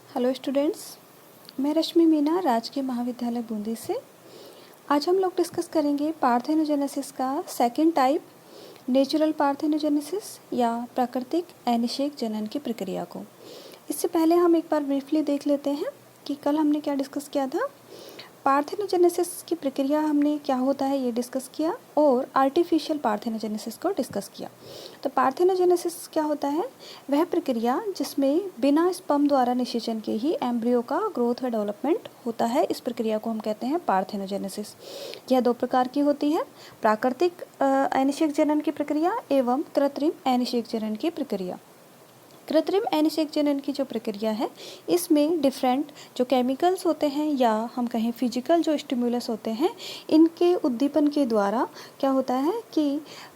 Hello students, मैं रश्मि मीना राजकीय महाविद्यालय बूंदी से। आज हम लोग डिस्कस करेंगे पार्थेनोजेनेसिस का सेकंड टाइप, नेचुरल पार्थेनोजेनेसिस या प्राकृतिक अनिषेक जनन की प्रक्रिया को। इससे पहले हम एक बार ब्रीफली देख लेते हैं कि कल हमने क्या डिस्कस किया था। पार्थेनोजेनेसिस की प्रक्रिया हमने क्या होता है ये डिस्कस किया और आर्टिफिशियल पार्थेनोजेनेसिस को डिस्कस किया। तो पार्थेनोजेनेसिस क्या होता है? वह प्रक्रिया जिसमें बिना स्पर्म द्वारा निषेचन के ही एम्ब्रियो का ग्रोथ व डेवलपमेंट होता है। इस प्रक्रिया को हम कहते हैं पार्थेनोजेनेसिस। यह दो प्रकार की होती है, प्राकृतिक अनिषेक जनन की प्रक्रिया एवं कृत्रिम अनिषेक जनन की प्रक्रिया। कृत्रिम अनिषेक जनन की जो प्रक्रिया है, इसमें डिफरेंट जो केमिकल्स होते हैं या हम कहें फिजिकल जो स्टिमुलस होते हैं, इनके उद्दीपन के द्वारा क्या होता है कि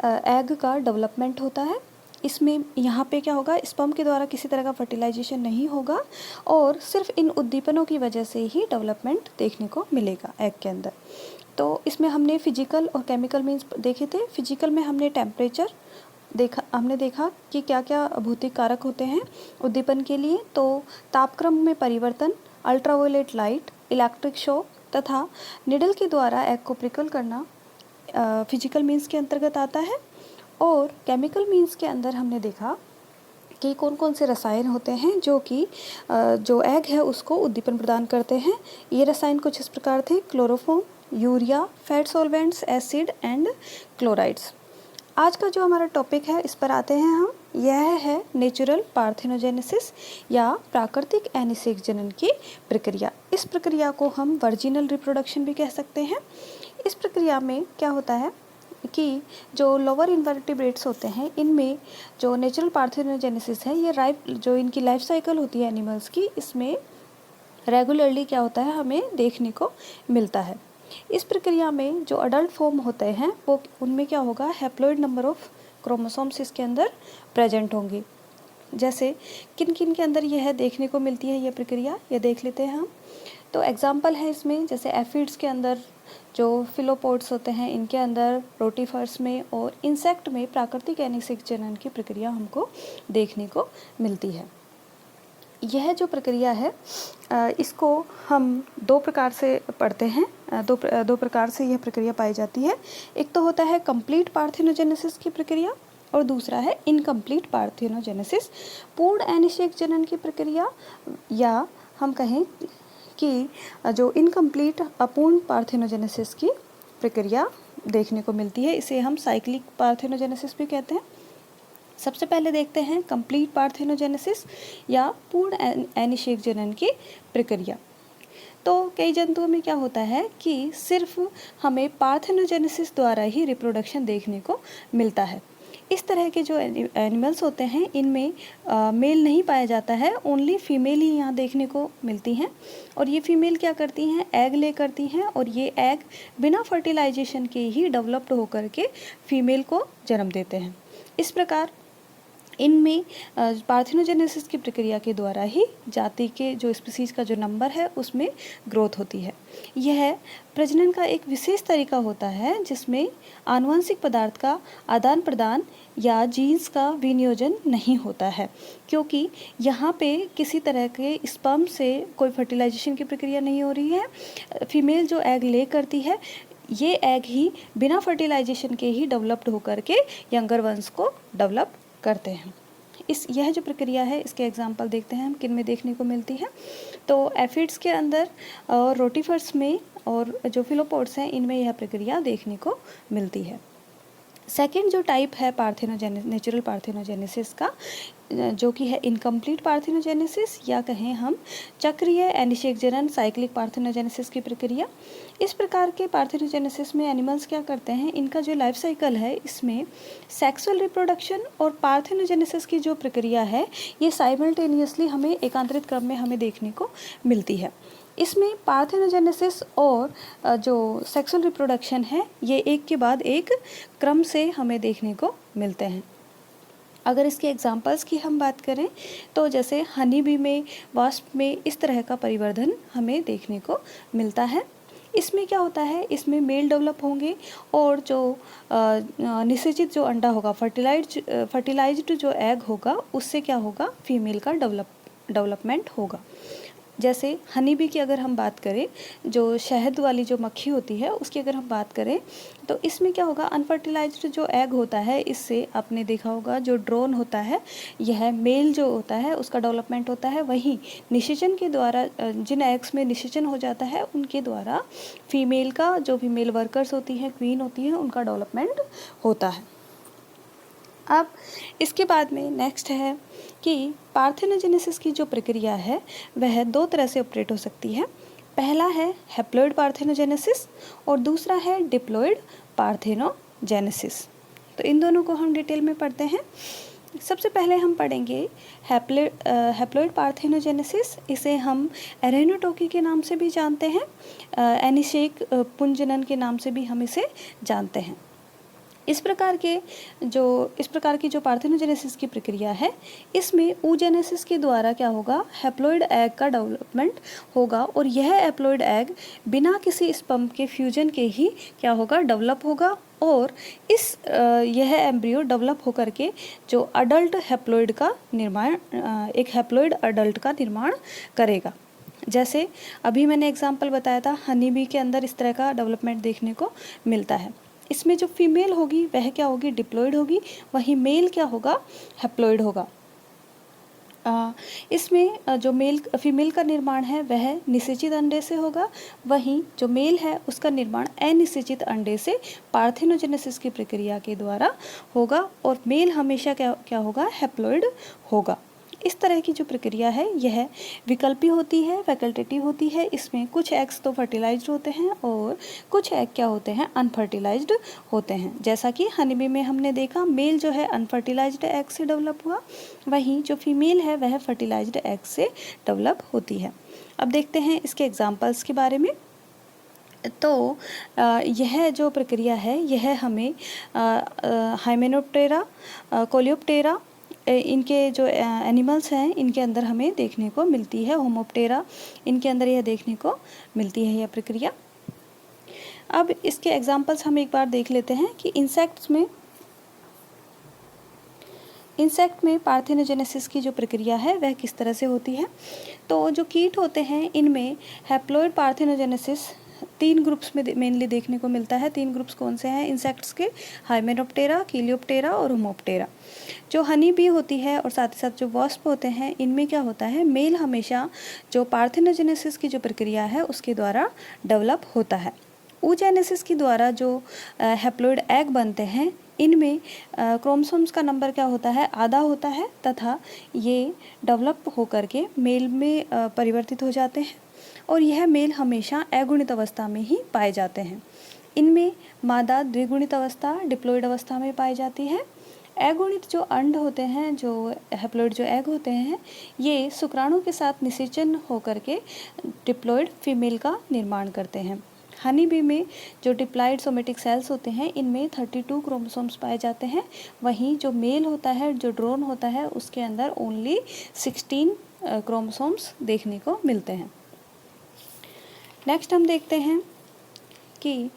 एग का डेवलपमेंट होता है। इसमें यहाँ पे क्या होगा, स्पर्म के द्वारा किसी तरह का फर्टिलाइजेशन नहीं होगा और सिर्फ इन उद्दीपनों की वजह से ही डेवलपमेंट देखने को मिलेगा एग के अंदर। तो इसमें हमने फिजिकल और केमिकल मीन्स देखे थे। फिजिकल में हमने टेम्परेचर हमने देखा कि क्या क्या भौतिक कारक होते हैं उद्दीपन के लिए। तो तापक्रम में परिवर्तन, अल्ट्रावायलेट लाइट, इलेक्ट्रिक शॉक तथा निडल के द्वारा एग को प्रिकल करना फिजिकल मीन्स के अंतर्गत आता है। और केमिकल मीन्स के अंदर हमने देखा कि कौन कौन से रसायन होते हैं जो कि जो एग है उसको उद्दीपन प्रदान करते हैं। ये रसायन कुछ इस प्रकार थे: chloroform, urea, fat solvents, acid and chlorides. आज का जो हमारा टॉपिक है इस पर आते हैं हम। यह है नेचुरल पार्थेनोजेनेसिस या प्राकृतिक अनिषेक जनन की प्रक्रिया। इस प्रक्रिया को हम वर्जिनल रिप्रोडक्शन भी कह सकते हैं। इस प्रक्रिया में क्या होता है कि जो लोअर इन्वर्टिब्रेट्स होते हैं, इनमें जो नेचुरल पार्थेनोजेनेसिस है, ये जो इनकी लाइफ साइकिल होती है एनिमल्स की, इसमें रेगुलरली क्या होता है हमें देखने को मिलता है। इस प्रक्रिया में जो अडल्ट फॉर्म होते हैं वो उनमें क्या होगा, हैप्लॉइड नंबर ऑफ क्रोमोसोम्स इसके अंदर प्रेजेंट होंगे। जैसे किन किन के अंदर यह देखने को मिलती है यह प्रक्रिया, यह देख लेते हैं हम। तो एग्जाम्पल है इसमें, जैसे एफिड्स के अंदर, जो फिलोपोड्स होते हैं इनके अंदर, रोटीफर्स में और इंसेक्ट में प्राकृतिक अनिषेक जनन की प्रक्रिया हमको देखने को मिलती है। यह जो प्रक्रिया है इसको हम दो प्रकार से पढ़ते हैं। दो प्रकार से यह प्रक्रिया पाई जाती है। एक तो होता है कंप्लीट पार्थेनोजेनेसिस की प्रक्रिया और दूसरा है इनकम्प्लीट पार्थेनोजेनेसिस, पूर्ण अनिषेक जनन की प्रक्रिया, या हम कहें कि जो इनकम्प्लीट अपूर्ण पार्थेनोजेनेसिस की प्रक्रिया देखने को मिलती है, इसे हम साइक्लिक पार्थेनोजेनेसिस भी कहते हैं। सबसे पहले देखते हैं कंप्लीट पार्थेनोजेनेसिस या पूर्ण अनिषेक जनन की प्रक्रिया। तो कई जंतुओं में क्या होता है कि सिर्फ हमें पार्थेनोजेनेसिस द्वारा ही रिप्रोडक्शन देखने को मिलता है। इस तरह के जो एनिमल्स होते हैं इनमें मेल नहीं पाया जाता है, ओनली फीमेल ही यहाँ देखने को मिलती हैं। और ये फीमेल क्या करती हैं, एग ले करती हैं और ये एग बिना फर्टिलाइजेशन के ही डेवलप्ड होकर के फीमेल को जन्म देते हैं। इस प्रकार इनमें पार्थेनोजेनेसिस की प्रक्रिया के द्वारा ही जाति के जो स्पीसीज का जो नंबर है उसमें ग्रोथ होती है। यह प्रजनन का एक विशेष तरीका होता है जिसमें आनुवंशिक पदार्थ का आदान प्रदान या जीन्स का विनियोजन नहीं होता है, क्योंकि यहाँ पे किसी तरह के स्पर्म से कोई फर्टिलाइजेशन की प्रक्रिया नहीं हो रही है। फीमेल जो एग ले करती है, ये एग ही बिना फर्टिलाइजेशन के ही डेवलप्ड होकर के यंगर वंस को डेवलप करते हैं। यह जो प्रक्रिया है इसके एग्जाम्पल देखते हैं हम किन में देखने को मिलती है। तो एफिड्स के अंदर और रोटीफर्स में और जो फिलोपोड्स हैं इनमें यह प्रक्रिया देखने को मिलती है। सेकेंड जो टाइप है नेचुरल पार्थेनोजेनेसिस का, जो कि है इनकम्प्लीट पार्थेनोजेनेसिस या कहें हम चक्रीय अनिषेक जनन, साइक्लिक पार्थेनोजेनेसिस की प्रक्रिया। इस प्रकार के पार्थेनोजेनेसिस में एनिमल्स क्या करते हैं, इनका जो लाइफ साइकिल है इसमें सेक्सुअल रिप्रोडक्शन और पार्थेनोजेनेसिस की जो प्रक्रिया है ये साइमल्टेनियसली हमें एकांतरित क्रम में हमें देखने को मिलती है। इसमें पार्थेनोजेनेसिस और जो सेक्सुअल रिप्रोडक्शन है ये एक के बाद एक क्रम से हमें देखने को मिलते हैं। अगर इसके एग्जांपल्स की हम बात करें तो जैसे हनी बी में, वास्प में इस तरह का परिवर्धन हमें देखने को मिलता है। इसमें क्या होता है, इसमें मेल डेवलप होंगे और जो निषेचित जो अंडा होगा, फर्टिलाइज्ड जो एग होगा, उससे क्या होगा, फीमेल का डेवलपमेंट होगा। जैसे हनी बी की अगर हम बात करें, जो शहद वाली जो मक्खी होती है उसकी अगर हम बात करें, तो इसमें क्या होगा, अनफर्टिलाइज्ड जो एग होता है, इससे आपने देखा होगा जो ड्रोन होता है, यह मेल जो होता है उसका डेवलपमेंट होता है। वहीं निषेचन के द्वारा जिन एग्स में निषेचन हो जाता है उनके द्वारा फीमेल का, जो फीमेल वर्कर्स होती हैं, क्वीन होती हैं, उनका डेवलपमेंट होता है। अब इसके बाद में नेक्स्ट है कि पार्थेनोजेनेसिस की जो प्रक्रिया है वह दो तरह से ऑपरेट हो सकती है। पहला है हैप्लॉइड पार्थेनोजेनेसिस और दूसरा है डिप्लॉइड पार्थेनोजेनेसिस। तो इन दोनों को हम डिटेल में पढ़ते हैं। सबसे पहले हम पढ़ेंगे हैप्लॉइड पार्थेनोजेनेसिस। इसे हम एरेनोटोकी के नाम से भी जानते हैं, एनिशेक पुंजनन के नाम से भी हम इसे जानते हैं। इस प्रकार की जो पार्थेनोजेनेसिस की प्रक्रिया है, इसमें oogenesis के द्वारा क्या होगा, हैप्लॉइड एग का डेवलपमेंट होगा और यह हैप्लॉइड एग बिना किसी स्पर्म के फ्यूजन के ही क्या होगा, डेवलप होगा और यह एम्ब्रियो डेवलप होकर के जो अडल्ट हैप्लॉइड का निर्माण, एक हैप्लॉइड अडल्ट का निर्माण करेगा। जैसे अभी मैंने एग्जाम्पल बताया था, हनी बी के अंदर इस तरह का डेवलपमेंट देखने को मिलता है। इसमें जो फीमेल होगी वह क्या होगी, डिप्लॉइड होगी, वहीं मेल क्या होगा, हैप्लॉइड होगा। इसमें जो फीमेल का निर्माण है वह निषेचित अंडे से होगा, वहीं जो मेल है उसका निर्माण अनिषेचित अंडे से पार्थेनोजेनेसिस की प्रक्रिया के द्वारा होगा और मेल हमेशा क्या होगा, हैप्लॉइड होगा। इस तरह की जो प्रक्रिया है यह विकल्पी होती है, फैकल्टेटिव होती है। इसमें कुछ एग्स तो फर्टिलाइज्ड होते हैं और कुछ एग क्या होते हैं, अनफर्टिलाइज्ड होते हैं। जैसा कि हनीबी में हमने देखा, मेल जो है अनफर्टिलाइज्ड एग से डेवलप हुआ, वहीं जो फीमेल है वह फर्टिलाइज्ड एग से डेवलप होती है। अब देखते हैं इसके एग्जाम्पल्स के बारे में। तो यह जो प्रक्रिया है यह हमें हाइमेनोप्टेरा, कोलियोप्टेरा, इनके जो एनिमल्स हैं इनके अंदर हमें देखने को मिलती है। होमोप्टेरा, इनके अंदर यह देखने को मिलती है यह प्रक्रिया। अब इसके एग्जांपल्स हम एक बार देख लेते हैं कि इंसेक्ट में पार्थेनोजेनेसिस की जो प्रक्रिया है वह किस तरह से होती है। तो जो कीट होते हैं इनमें हैप्लॉइड पार्थेनोजेनेसिस 3 ग्रुप्स में मेनली देखने को मिलता है। 3 ग्रुप्स कौन से हैं इंसेक्ट्स के, हाइमेनोप्टेरा, कीलियोप्टेरा और होमोप्टेरा। जो हनी बी होती है और साथ ही साथ जो वॉस्प होते हैं, इनमें क्या होता है, मेल हमेशा जो पार्थेनोजेनेसिस की जो प्रक्रिया है उसके द्वारा डेवलप होता है। oogenesis के द्वारा जो हैप्लॉइड एग बनते हैं इनमें क्रोमोसोम्स का नंबर क्या होता है, आधा होता है तथा ये डेवलप होकर के मेल में परिवर्तित हो जाते हैं और यह मेल हमेशा अगुणित अवस्था में ही पाए जाते हैं। इनमें मादा द्विगुणित अवस्था, डिप्लॉइड अवस्था में पाई जाती है। अगुणित जो अंड होते हैं, जो हैप्लॉइड जो एग होते हैं, ये शुक्राणु के साथ निषेचन होकर के डिप्लॉइड फीमेल का निर्माण करते हैं। हनी बी में जो डिप्लॉइड सोमेटिक सेल्स होते हैं इनमें 32 क्रोमोसोम्स पाए जाते हैं, वहीं जो मेल होता है, जो ड्रोन होता है, उसके अंदर ओनली 16 क्रोमोसोम्स देखने को मिलते हैं। नेक्स्ट हम देखते हैं कि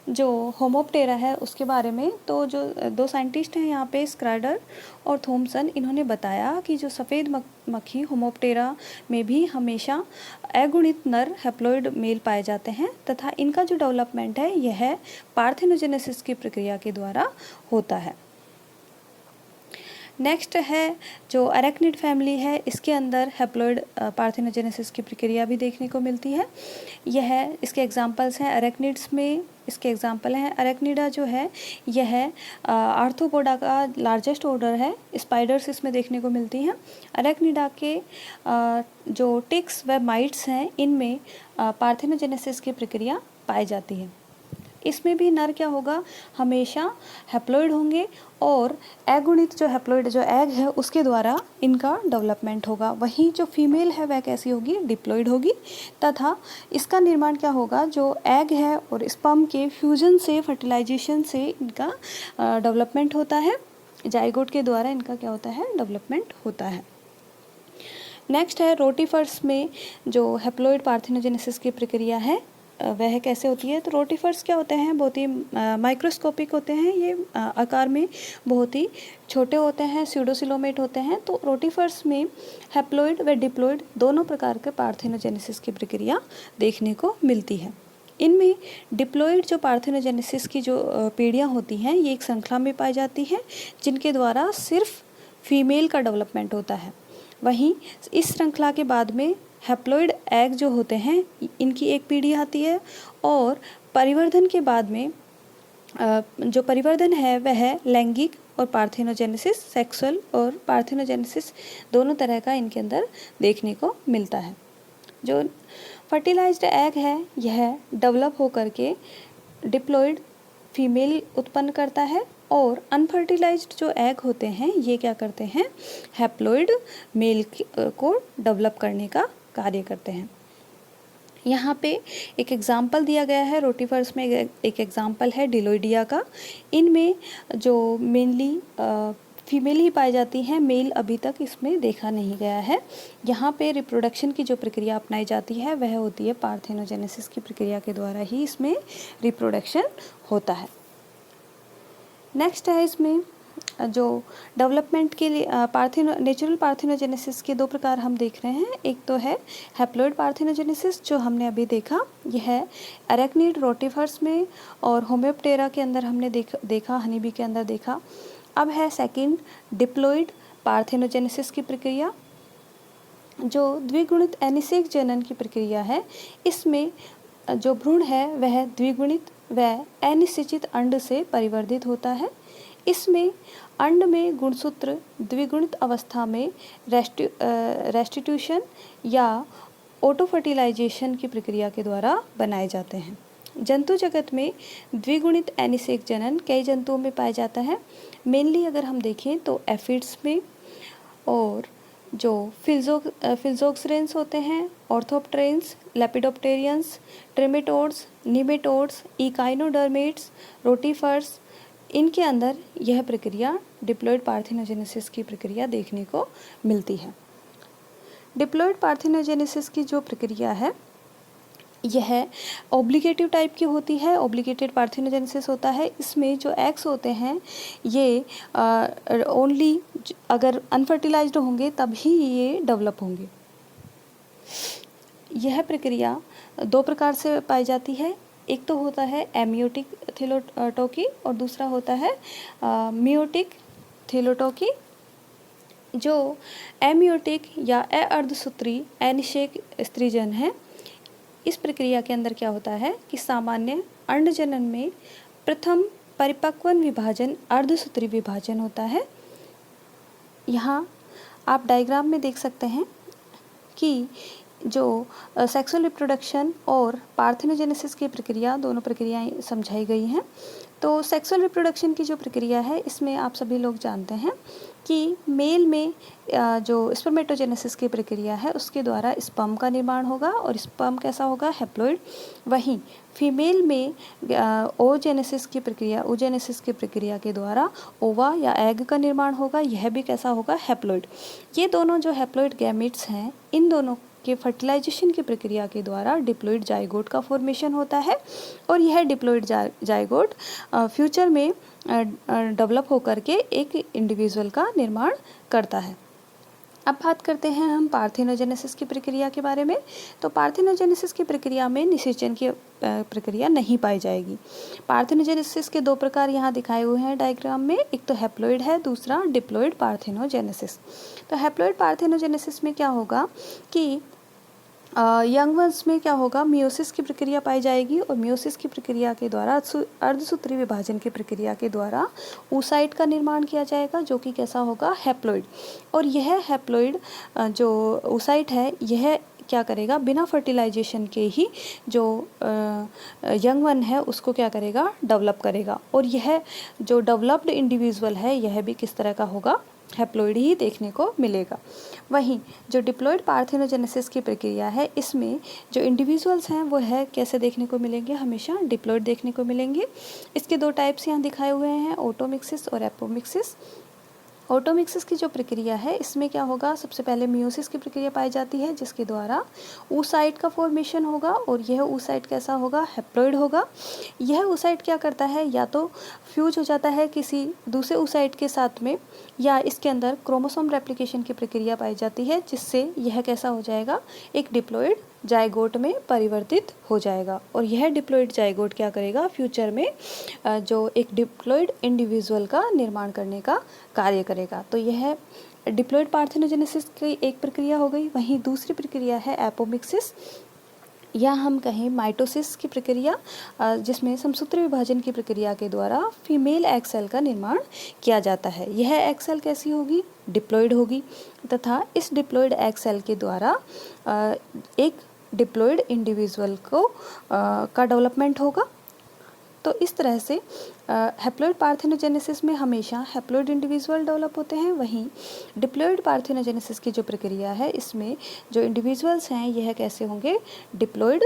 जो होमोप्टेरा है उसके बारे में। तो जो 2 साइंटिस्ट हैं यहाँ पे, स्क्राइडर और थॉमसन, इन्होंने बताया कि जो सफ़ेद मक्खी होमोप्टेरा में भी हमेशा अगुणित नर हैप्लॉइड मेल पाए जाते हैं तथा इनका जो डेवलपमेंट है यह पार्थेनोजेनेसिस की प्रक्रिया के द्वारा होता है। नेक्स्ट है जो अरेक्निड फैमिली है, इसके अंदर हैप्लॉइड पार्थेनोजेनेसिस की प्रक्रिया भी देखने को मिलती है। यह इसके एग्जांपल्स हैं अरेक्निड्स में, इसके एग्जांपल हैं अरेक्निडा जो है यह आर्थ्रोपोडा का लार्जेस्ट ऑर्डर है, स्पाइडर्स इसमें देखने को मिलती हैं। अरेक्निडा के जो टिक्स व माइट्स हैं इनमें पार्थेनोजेनेसिस की प्रक्रिया पाई जाती है। इसमें भी नर क्या होगा, हमेशा हैप्लॉइड होंगे और अगुणित जो हैप्लॉइड जो एग है उसके द्वारा इनका डेवलपमेंट होगा। वहीं जो फीमेल है वह कैसी होगी, डिप्लॉइड होगी तथा इसका निर्माण क्या होगा, जो एग है और स्पर्म के फ्यूजन से, फर्टिलाइजेशन से इनका डेवलपमेंट होता है। जाइगोट के द्वारा इनका क्या होता है, डेवलपमेंट होता है। नेक्स्ट है रोटिफर्स में जो हैप्लॉइड पार्थेनोजेनेसिस की प्रक्रिया है वह कैसे होती है। तो रोटिफर्स क्या होते हैं, बहुत ही माइक्रोस्कोपिक होते हैं, ये आकार में बहुत ही छोटे होते हैं, स्यूडोसिलोमेट होते हैं। तो रोटिफर्स में हैप्लॉइड व डिप्लॉइड दोनों प्रकार के पार्थेनोजेनेसिस की प्रक्रिया देखने को मिलती है। इनमें डिप्लॉइड जो पार्थेनोजेनेसिस की जो पीढ़ियाँ होती हैं, ये एक श्रृंखला में पाई जाती हैं, जिनके द्वारा सिर्फ फीमेल का डेवलपमेंट होता है। वहीं इस श्रृंखला के बाद में हैप्लॉइड एग जो होते हैं, इनकी एक पीढ़ी आती है, और परिवर्धन के बाद में जो परिवर्धन है वह लैंगिक और पार्थेनोजेनेसिस, सेक्सुअल और पार्थेनोजेनेसिस दोनों तरह का इनके अंदर देखने को मिलता है। जो फर्टिलाइज्ड एग है, यह डेवलप होकर के डिप्लॉइड फीमेल उत्पन्न करता है, और अनफर्टिलाइज्ड जो एग होते हैं, ये क्या करते हैं, हैप्लॉइड मेल को डेवलप करने का कार्य करते हैं। यहाँ पे एक एग्जाम्पल दिया गया है, रोटिफर्स में एक एग्जाम्पल है डिलोइडिया का। इनमें जो मेनली फीमेल ही पाई जाती हैं, मेल अभी तक इसमें देखा नहीं गया है। यहाँ पे रिप्रोडक्शन की जो प्रक्रिया अपनाई जाती है वह होती है पार्थेनोजेनेसिस की प्रक्रिया के द्वारा ही इसमें रिप्रोडक्शन होता है। नेक्स्ट है इसमें जो डेवलपमेंट के लिए नेचुरल पार्थेनोजेनेसिस के दो प्रकार हम देख रहे हैं। एक तो है हैप्लॉइड पार्थेनोजेनेसिस, जो हमने अभी देखा, यह है अरेक्निड रोटिफर्स में, और होम्योप्टेरा के अंदर हमने देखा, हनीबी के अंदर देखा। अब है सेकंड डिप्लॉइड पार्थेनोजेनेसिस की प्रक्रिया, जो द्विगुणित एनिसेक जनन की प्रक्रिया है। इसमें जो भ्रूण है वह द्विगुणित व अनिषेचित अंड से परिवर्धित होता है। इसमें अंड में गुणसूत्र द्विगुणित अवस्था में रेस्टिट्यूशन या ऑटोफर्टिलाइजेशन की प्रक्रिया के द्वारा बनाए जाते हैं। जंतु जगत में द्विगुणित एनिसेक जनन कई जंतुओं में पाया जाता है। मेनली अगर हम देखें तो एफिड्स में, और जो फिल्जोक्सरेंस होते हैं, ऑर्थोप्टेरेंस, लेपिडोप्टेरियंस, ट्रिमेटोड्स, निमेटोड्स, इकाइनोडर्मेट्स, रोटिफर्स, इनके अंदर यह प्रक्रिया डिप्लॉइड पार्थेनोजेनेसिस की प्रक्रिया देखने को मिलती है। डिप्लॉइड पार्थेनोजेनेसिस की जो प्रक्रिया है यह ऑब्लिगेटिव टाइप की होती है, ऑब्लिगेटेड पार्थेनोजेनेसिस होता है। इसमें जो एग्स होते हैं ये ओनली अगर अनफर्टिलाइज्ड होंगे तभी ये डेवलप होंगे। यह प्रक्रिया दो प्रकार से पाई जाती है, एक तो होता है एमियोटिक थैलेटोकी और दूसरा होता है मियोटिक थैलेटोकी। जो एमियोटिक या अर्धसूत्री एनिषेक स्त्रीजन है, इस प्रक्रिया के अंदर क्या होता है कि सामान्य अंडजनन में प्रथम परिपक्वन विभाजन अर्धसूत्री विभाजन होता है। यहाँ आप डायग्राम में देख सकते हैं कि जो सेक्सुअल रिप्रोडक्शन और पार्थेनोजेनेसिस की प्रक्रिया, दोनों प्रक्रियाएं समझाई गई हैं। तो सेक्सुअल रिप्रोडक्शन की जो प्रक्रिया है, इसमें आप सभी लोग जानते हैं कि मेल में जो स्पर्मेटोजेनेसिस की प्रक्रिया है उसके द्वारा स्पर्म का निर्माण होगा, और स्पर्म कैसा होगा, हैप्लॉइड। वहीं फीमेल में ओजेनेसिस की प्रक्रिया के द्वारा ओवा या एग का निर्माण होगा, यह भी कैसा होगा, हैप्लॉइड। ये दोनों जो हैप्लॉइड गैमेट्स हैं, इन दोनों के फर्टिलाइजेशन की प्रक्रिया के द्वारा डिप्लॉइड जाइगोट का फॉर्मेशन होता है, और यह डिप्लॉइड जाइगोट फ्यूचर में डेवलप होकर के एक इंडिविजुअल का निर्माण करता है। अब बात करते हैं हम पार्थेनोजेनेसिस की प्रक्रिया के बारे में। तो पार्थेनोजेनेसिस की प्रक्रिया में निषेचन की प्रक्रिया नहीं पाई जाएगी। पार्थेनोजेनेसिस के दो प्रकार यहाँ दिखाए हुए हैं डायग्राम में, एक तो हैप्लॉइड है, दूसरा डिप्लॉइड पार्थेनोजेनेसिस। तो हैप्लॉइड पार्थेनोजेनेसिस में क्या होगा कि यंग वंस में क्या होगा, मियोसिस की प्रक्रिया पाई जाएगी, और मियोसिस की प्रक्रिया के द्वारा अर्धसूत्री विभाजन की प्रक्रिया के द्वारा oocyte का निर्माण किया जाएगा, जो कि कैसा होगा, हैप्लॉइड। और यह हैप्लॉइड जो oocyte है, यह क्या करेगा, बिना फर्टिलाइजेशन के ही जो यंग वन है उसको क्या करेगा, डेवलप करेगा। और यह जो डेवलप्ड इंडिविजुअल है, यह भी किस तरह का होगा, हैप्लॉइड ही देखने को मिलेगा। वहीं जो डिप्लॉइड पार्थेनोजेनेसिस की प्रक्रिया है, इसमें जो इंडिविजुअल्स हैं वो है कैसे देखने को मिलेंगे, हमेशा डिप्लॉइड देखने को मिलेंगे। इसके दो टाइप्स यहाँ दिखाए हुए हैं, ओटोमिक्सिस और एपोमिक्सिस। ऑटोमिक्सिस की जो प्रक्रिया है इसमें क्या होगा, सबसे पहले मियोसिस की प्रक्रिया पाई जाती है जिसके द्वारा oocyte का फॉर्मेशन होगा और यह oocyte कैसा होगा, हैप्लॉइड होगा। यह oocyte क्या करता है, या तो फ्यूज हो जाता है किसी दूसरे oocyte के साथ में, या इसके अंदर क्रोमोसोम रेप्लिकेशन की प्रक्रिया पाई जाती है जिससे यह कैसा हो जाएगा, एक डिप्लॉइड जाइगोट में परिवर्तित हो जाएगा। और यह डिप्लॉइड जाइगोट क्या करेगा, फ्यूचर में जो एक डिप्लॉइड इंडिविजुअल का निर्माण करने का कार्य करेगा। तो यह डिप्लॉइड पार्थेनोजेनेसिस की एक प्रक्रिया हो गई। वहीं दूसरी प्रक्रिया है एपोमिक्सिस, या हम कहें माइटोसिस की प्रक्रिया, जिसमें समसूत्र विभाजन की प्रक्रिया के द्वारा फीमेल एग सेल का निर्माण किया जाता है। यह एग सेल कैसी होगी, डिप्लॉइड होगी, तथा इस डिप्लॉइड एग सेल के द्वारा एक डिप्लॉइड इंडिविजुअल का डेवलपमेंट होगा। तो इस तरह से हैप्लॉइड पार्थेनोजेनेसिस में हमेशा हैप्लॉइड इंडिविजुअल डेवलप होते हैं। वहीं डिप्लॉइड पार्थेनोजेनेसिस की जो प्रक्रिया है इसमें जो इंडिविजुअल्स हैं यह कैसे होंगे, डिप्लॉइड